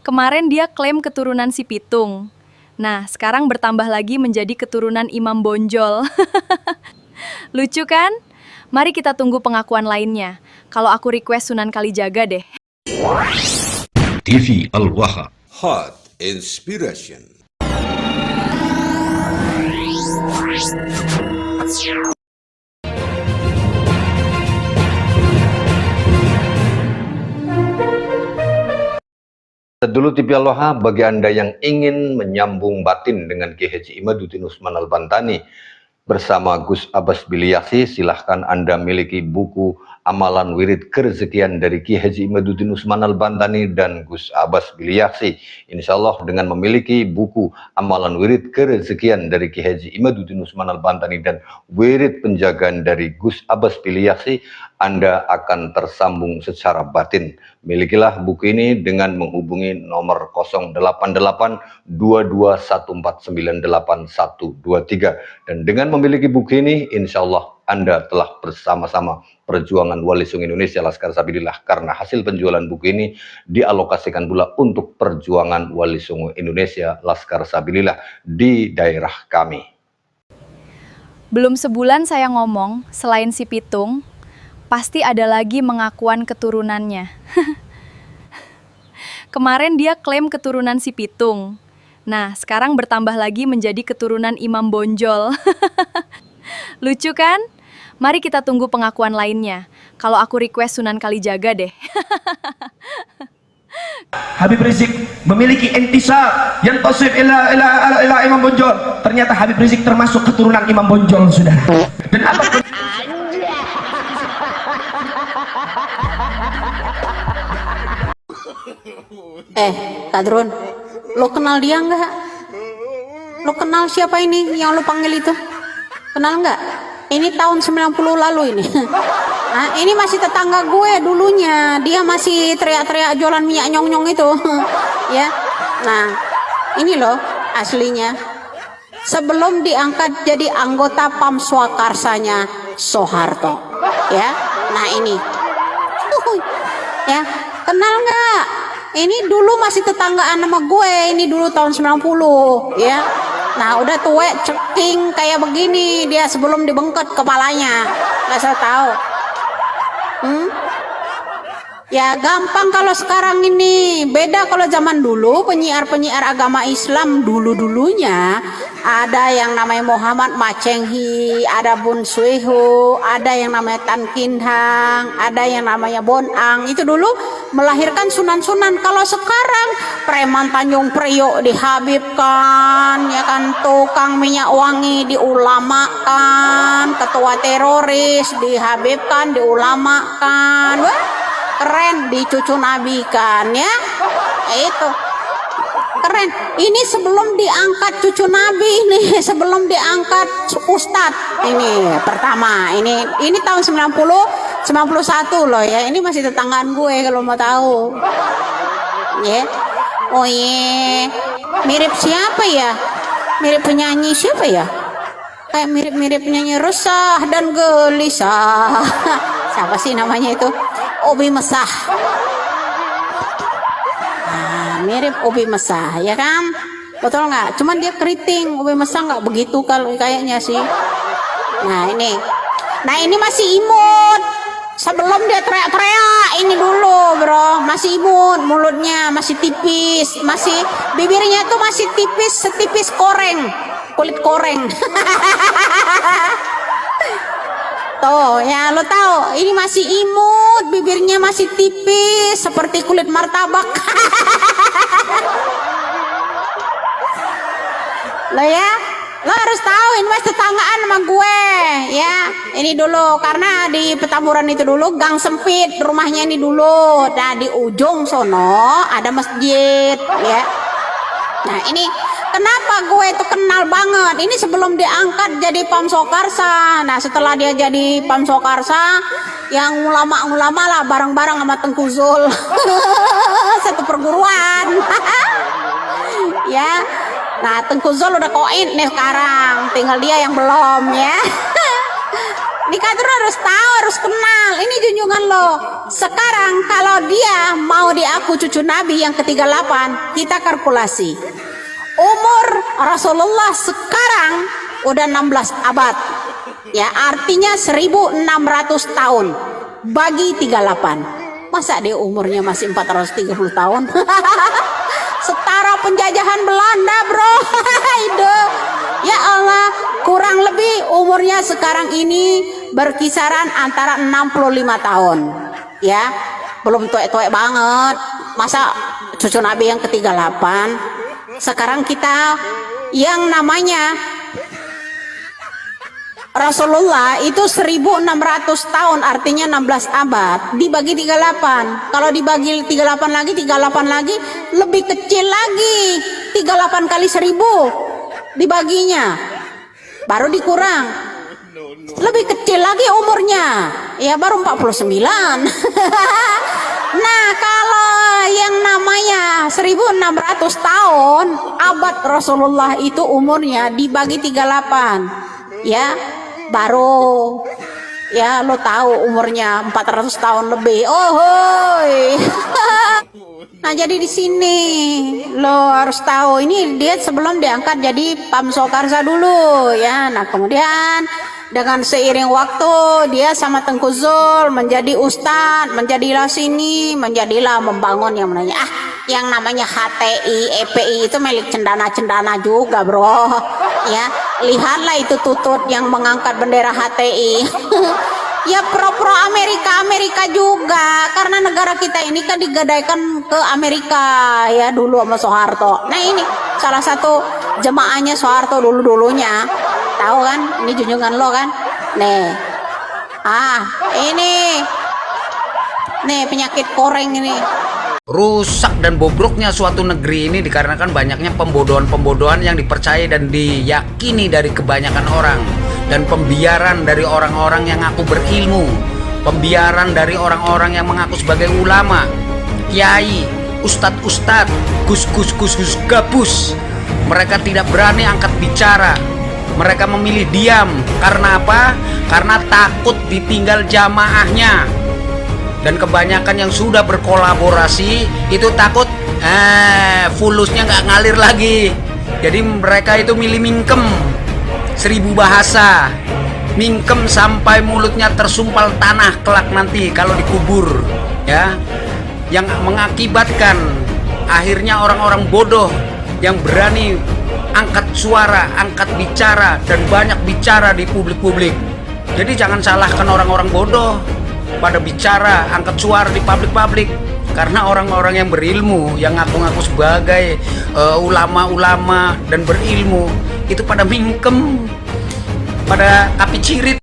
Kemarin dia klaim keturunan si Pitung. Nah, sekarang bertambah lagi menjadi keturunan Imam Bonjol. Lucu kan? Mari kita tunggu pengakuan lainnya. Kalau aku request Sunan Kalijaga deh. TV Al-Waha. Hot inspiration. Dulu TV Al-Waha, bagi Anda yang ingin menyambung batin dengan Kiai Haji Imaduddin Usman Al-Bantani bersama Gus Abbas Bilyasi, silahkan Anda miliki buku Amalan Wirid Kerezekian dari Kiai Haji Imaduddin Usman Al-Bantani dan Gus Abbas Bilyasi. Insya Allah dengan memiliki buku Amalan Wirid Kerezekian dari Kiai Haji Imaduddin Usman Al-Bantani dan Wirid Penjagaan dari Gus Abbas Bilyasi, Anda akan tersambung secara batin. Milikilah buku ini dengan menghubungi nomor 088-2214981123. Dan dengan memiliki buku ini, insya Allah Anda telah bersama-sama perjuangan Wali Songo Indonesia Laskar Sabilillah, karena hasil penjualan buku ini dialokasikan pula untuk perjuangan Wali Songo Indonesia Laskar Sabilillah di daerah kami. Belum sebulan saya ngomong, selain si Pitung, pasti ada lagi mengakuan keturunannya. Kemarin dia klaim keturunan si Pitung. Nah, sekarang bertambah lagi menjadi keturunan Imam Bonjol. Lucu kan? Mari kita tunggu pengakuan lainnya. Kalau aku request Sunan Kalijaga deh. Habib Rizik memiliki intisab yang tasib ila Imam Bonjol. Ternyata Habib Rizik termasuk keturunan Imam Bonjol, saudara. Dan apapun Kadrun, lo kenal dia nggak? Lo kenal siapa ini yang lo panggil itu? Kenal nggak? Ini tahun 90 lalu ini. Nah, ini masih tetangga gue dulunya. Dia masih teriak-teriak jualan minyak nyong-nyong itu. Ya. Nah, ini loh aslinya. Sebelum diangkat jadi anggota PAM Swakarsanya Soeharto. Ya. Nah, ini. Ya, kenal nggak? Ini dulu masih tetanggaan sama gue. Ini dulu tahun 90, ya. Nah, udah tuwek ceking kayak begini dia sebelum dibengket kepalanya. Nggak saya tahu. Ya gampang kalau sekarang ini. Beda kalau zaman dulu penyiar-penyiar agama Islam dulu-dulunya ada yang namanya Muhammad Macenghi, ada Bun Sueho, ada yang namanya Tan Kinhang, ada yang namanya Bonang. Itu dulu melahirkan sunan-sunan. Kalau sekarang preman Tanjung Priok dihabibkan, ya kan, tukang minyak wangi diulamakan, ketua teroris dihabibkan, diulamakan. Wah, keren, dicucu nabi kan, ya. Itu keren. Ini sebelum diangkat cucu nabi nih, sebelum diangkat ustadz ini pertama. Ini tahun 91 loh ya. Ini masih tetanggaan gue kalau mau tahu. Ya. Oh iya. Mirip siapa ya? Mirip penyanyi siapa ya? Kayak mirip-mirip penyanyi resah dan gelisah. Siapa sih namanya itu? Obi Mesah. Nah, mirip Obi Mesah, ya kan? Betul nggak? Cuman dia keriting. Obi Mesah nggak begitu kalau kayaknya sih. Nah ini. Nah ini masih imut. Sebelum dia teriak-teriak ini dulu, bro. Masih imut, mulutnya masih tipis, masih bibirnya tuh masih tipis, setipis koreng, kulit koreng. Tuh ya, lo tahu ini masih imut, bibirnya masih tipis seperti kulit martabak. Lo ya, lo harus tahu ini masih tetanggaan sama gue ya. Ini dulu karena di Petamburan itu dulu gang sempit rumahnya ini dulu. Nah di ujung sono ada masjid ya. Nah ini kenapa gue itu kenal banget. Ini sebelum diangkat jadi PAM Swakarsa. Nah setelah dia jadi PAM Swakarsa, yang ulama-ulama lah bareng-bareng sama Tengku Zul. Satu perguruan. Ya. Nah Tengku Zul udah koin nih sekarang, tinggal dia yang belum ya. Dikatur harus tahu, harus kenal. Ini junjungan lo. Sekarang kalau dia mau diaku cucu Nabi yang ke-38, kita kalkulasi. Umur Rasulullah sekarang udah 16 abad. Ya, artinya 1600 tahun bagi 38. Masa dia umurnya masih 430 tahun? Setara penjajahan Belanda, bro. Itu. Ya Allah, kurang lebih umurnya sekarang ini berkisaran antara 65 tahun. Ya, belum tuek-tuek banget. Masa cucu Nabi yang ke-38? Sekarang kita yang namanya Rasulullah itu 1600 tahun, artinya 16 abad dibagi 38. Kalau dibagi 38 lagi lebih kecil lagi. 38 kali 1000 dibaginya baru dikurang. Lebih kecil lagi umurnya. Ya baru 49. Nah, kalau yang namanya 1600 tahun, abad Rasulullah itu umurnya dibagi 38. Ya, baru ya lo tahu umurnya 400 tahun lebih. Oh, hoi. Nah, jadi di sini lo harus tahu ini dia sebelum diangkat jadi Pam Soekarsa dulu ya. Nah, kemudian dengan seiring waktu dia sama Tengku Zul menjadi ustadz, menjadilah sini, menjadilah membangun yang namanya HTI, EPI itu milik cendana-cendana juga, bro. Ya, lihatlah itu Tutut yang mengangkat bendera HTI. Ya pro-pro Amerika juga, karena negara kita ini kan digadaikan ke Amerika ya dulu sama Soeharto. Nah, ini salah satu jemaahnya Soeharto dulunya. Tahu kan? Ini junjungan lo kan? Nih. Nih penyakit koreng ini. Rusak dan bobroknya suatu negeri ini dikarenakan banyaknya pembodohan-pembodohan yang dipercaya dan diyakini dari kebanyakan orang, dan pembiaran dari orang-orang yang ngaku berilmu, pembiaran dari orang-orang yang mengaku sebagai ulama, kiai, ustadz-ustadz, gus-gus gabus. Mereka tidak berani angkat bicara. Mereka memilih diam. Karena apa? Karena takut ditinggal jamaahnya. Dan kebanyakan yang sudah berkolaborasi itu takut fulusnya nggak ngalir lagi. Jadi mereka itu milih mingkem, 1000 bahasa, mingkem sampai mulutnya tersumpal tanah kelak nanti kalau dikubur, ya. Yang mengakibatkan akhirnya orang-orang bodoh yang berani angkat suara, angkat bicara, dan banyak bicara di publik-publik. Jadi jangan salahkan orang-orang bodoh pada bicara, angkat suara di publik-publik. Karena orang-orang yang berilmu, yang ngaku-ngaku sebagai ulama-ulama dan berilmu, itu pada mingkem, pada api cirit.